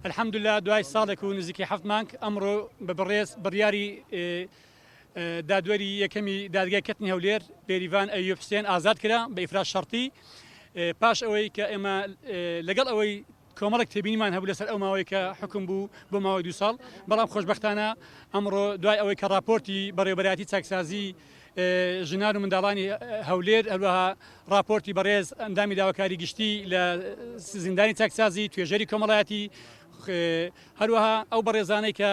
الحەمدوللا دوای ساڵێک و نزیکی 7 مانگ ئەمڕۆ بە بەڕێز بڕیاری دادوەری یەکەمی دادگای کەتنی هەولێر بێریڤان ئەیوب حوسێن ئازاد کرا بە ئیفراز شەرتی پاش ئەوەی کە ئێمە لەگەڵ ئەوەی کۆمەڵێک تێبینیمان هەبوو لەسەر ئەو ماوەی کە حکم بوو بۆ ماوەی 2 ساڵ بەڵام خۆشبەختانە ئەمڕۆ دوای ئەوەی کە راپۆرتی بەڕێوەبەرایەتی چاکسازی ژنان و منداڵانی هەولێر هەروەها راپۆرتی بەڕێز ئەندامی داواکاری گشتی لە زیندانی چاکسازی توێژەری کۆمەڵایەتی هەروەها ئەو بەڕێزانەی کە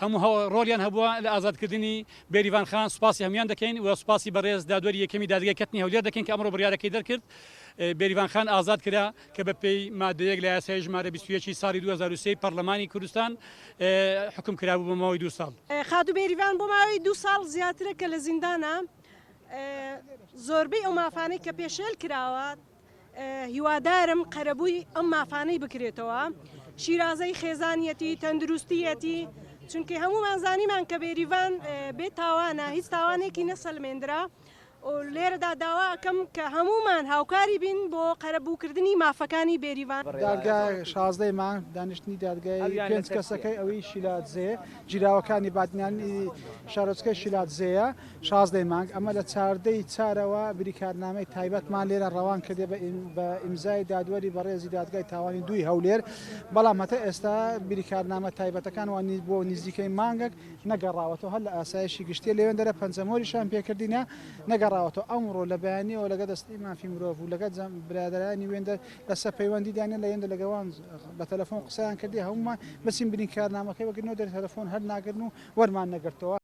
هەموو ڕۆلیان هەبووە لە ئازادکردنی بێریڤان خان سوپاسی هەمویان دەکەین و سوپاسی بەڕێز دادوەری یەکەمی دادگای کەتنی هەولێر دەکەین کە ئەمڕۆ بڕیارەکەی دەرکرد بێریڤان خان ئازاد کرا کە بە پێی مادەیەک لە یاسای ژمارە 21 ساڵی 2023 پەرلەمانی کوردستان حکم کرابوو بۆ ماوەی 2 ساڵ. خادو بێریڤان بۆ ماوەی 2 ساڵ زیاترە کە لە زیندانە زۆربەی ئەو مافانەی کە پێشێل کراوە هیوادارم قەرەبووی ئەم مافانەی بکرێتەوە شیرازەی خێزانیەتی تەندروستیەتی چونکە هەمومان زانیمان کە بێریڤان بێ تاوانە هیچ تاوانێکی نەسەلمێنرا لێرەدا داوا ئەەکەم کە هەمومان هاوکاری بین بۆ قەرەبووکردنی مافەکانی بێریڤان. دادگای 16 مانگ دانیشتنی دادگای پێنج کەسەکەی ئەوەی شیلاتزێ جیراوەکانی بادنیانی شارۆچکەی شیلاتزەیە 16 مانگ ئەمە لە چاردەی چارەوە بریکارنامەی تایبەتمان لێرە ڕەوان کردێ بە ئیمزای دادوەری بەڕێزی دادگای تاوانی دوی هەولێر بەڵام هەتا ئێستا بریکارنامە تایبەتەکان بۆ نزیکەی مانگێک نەگەڕاوەتەوە هەر لە ئاسایشی گشتی لەوێندەرە پەنجەمۆریشان پێکردینە نەگەڕاوەتەوە ئەمڕۆ لە بەیانیەوە لەگە دەستی مافی مرۆڤ و لەگە برادرانی وێندە لەسەر پەیوەندیدانە لە هێندە لەگەوان بە تەلەفۆن قسەیان کردی هەمومان بەچین بریکارنامەکەی وەگرنەوە دەر تەلەفۆن هەر ناگرن و وەرمان نەگرتەوە.